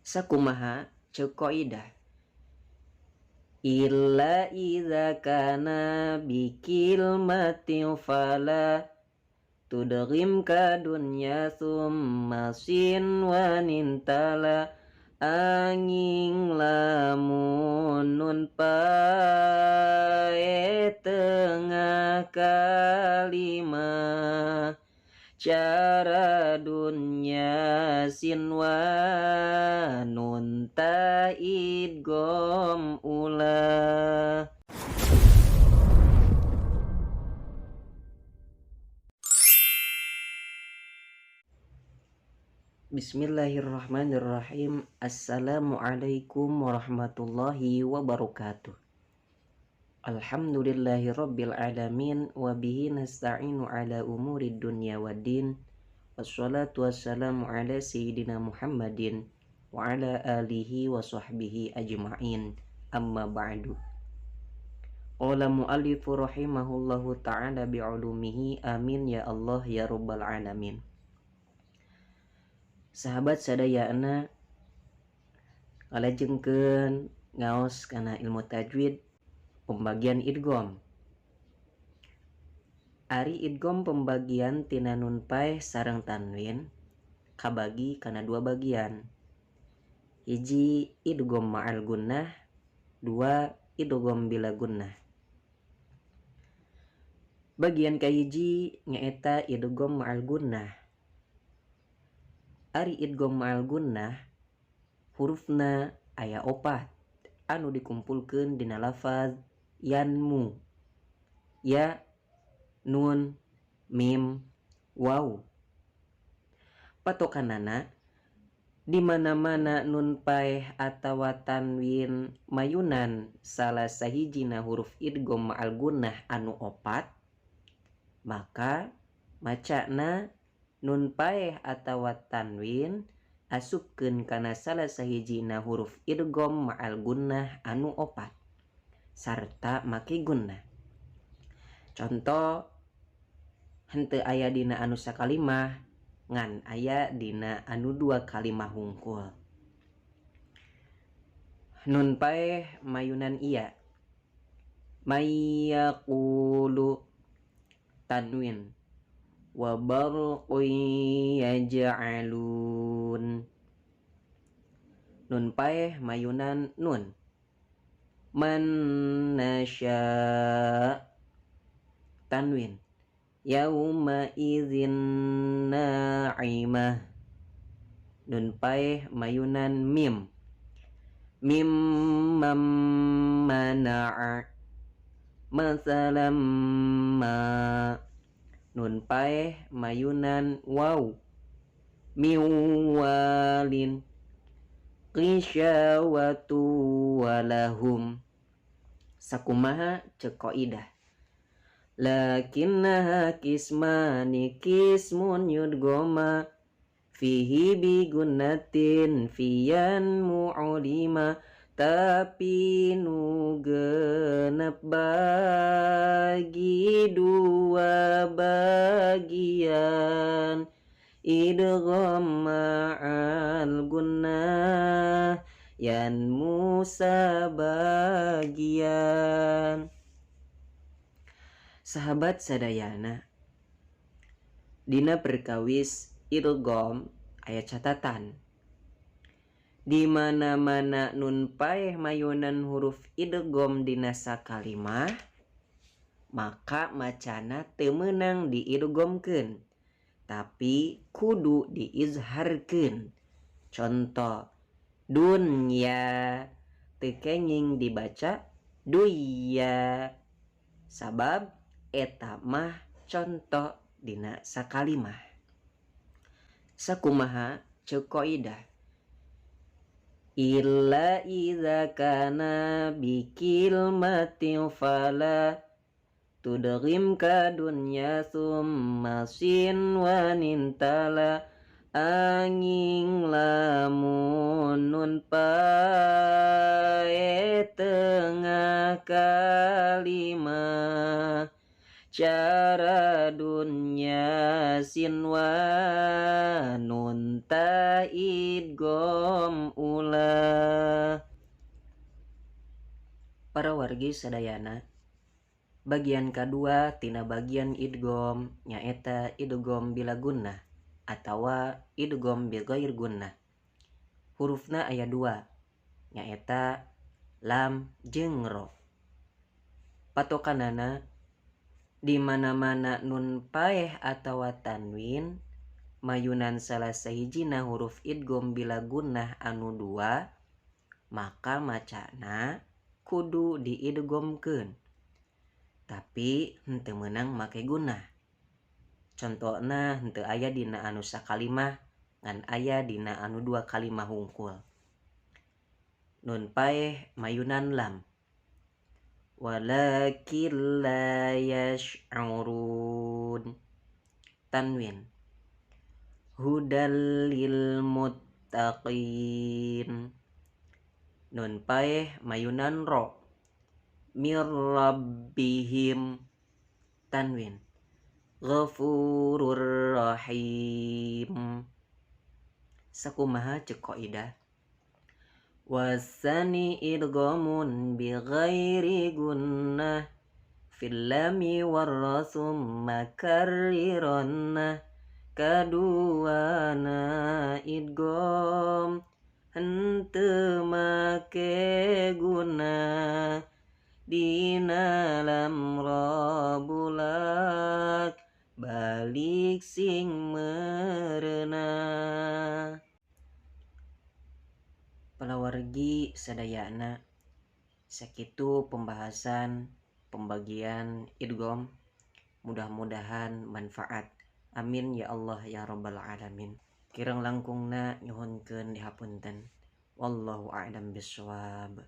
Sakumaha ceuk qaidah. Illa idza kana bikil matiu fala tudghim ka dunya summa sin wanintala angin lamun nun pae tengah kalimah cara dunya sinwa nun taid gom ulah. Bismillahirrahmanirrahim. Assalamualaikum warahmatullahi wabarakatuh. Alhamdulillahi rabbil alamin. Wabihi nasta'inu ala umurid dunya waddin. Wassalatu wassalamu ala sayyidina Muhammadin wa ala alihi wa sahbihi ajma'in. Amma ba'du. Qala mu'allifu rahimahullahu ta'ala bi'ulumihi. Amin ya Allah ya rabbal alamin. Sahabat sadayana ngalajengkeun ngaos kana ilmu tajwid pembagian idgham. Ari idgham pembagian tina nun paeh sareng tanwin kabagi kana dua bagian. Hiji idgham ma'al gunnah, dua idgham bila gunnah. Bagian kahiji nyaeta idgham ma'al gunnah. Ari idgham ma'al gunnah hurufna aya 4 anu dikumpulkeun dina lafaz yanmu. Ya, nun, mim, waw. Patokanana di mana-mana nun paeh atawa tanwin mayunan salah sahijina huruf idgham ma'al gunnah anu 4, maka macana nun paeh atawa tanwin asupkeun kana salah sahijina huruf idgham ma'al gunnah anu 4 sarta make gunnah. Contoh henteu aya dina anu sakalimah ngan aya dina anu 2 kalimah hungkul. Nun paeh mayunan iya. Mayyaqulu tanwin wa barqi yaj'alun. Nun paeh mayunan nun. Man nasya tanwin yauma idzin na'imah. Nun paeh mayunan mim. Mim mam mana'a masalam ma. Nun paeh mayunan waw. Miwalin qisyawatu walahum. Sakumaha ceuk qaidah. Lakinnaha kismani kismun yudgoma fihi bi gunnatin fiyan mu'ulima. Tapi nu genep bagi dua bagian idgham ma'al gunnah yan musa bagian. Sahabat sadayana, dina perkawis idgham aya catatan. Di mana-mana nun paeh mayunan huruf idgham dina sakalimah, maka macana teu meunang diidghamkeun, tapi kudu diizharkeun. Contoh dunya teu kenging dibaca duya, sabab eta mah contoh dina sakalimah. Sakumaha ceuk qaidah. Illa idza kana bikil matiu fala tudghim ka dunya summa sin wanintala angin lamun nun pae tengah kalimah cara dunya sinwa nun taid gom ula. Para wargi sadayana, bagian kedua tina bagian idgham nyaeta idgham bila gunnah atawa idgham bi ghair gunnah. Hurufna aya 2 nyaeta lam jeung ro. Patokanana di mana-mana nun paeh atawa tanwin mayunan salah sahijina huruf idgham bila gunnah anu 2, maka macana kudu diidghamkeun. Tapi henteu meunang make gunnah. Contona henteu aya dina anu sakalimah ngan aya dina anu 2 kalimah hungkul. Nun paeh mayunan lam. Walakin la yash'urun. Tanwin. Hudal lil muttaqin. Nun paeh mayunan ro. Mir rabbihim. Tanwin. Ghafurur rahim. Sakumaha ceuk qaidah? Wasani idghamun bi ghairi gunnah fil lami warrasum makarrironna. Kaduana idgham henteu make gunnah dina lam ra bulak balik sing meureuna. Palawargi sadayana, sakitu pembahasan pembagian idgham. Mudah-mudahan manfaat. Amin ya Allah ya rabbal alamin. Kirang langkungna nyuhunkeun dihapunten. Wallahu a'lam bishawab.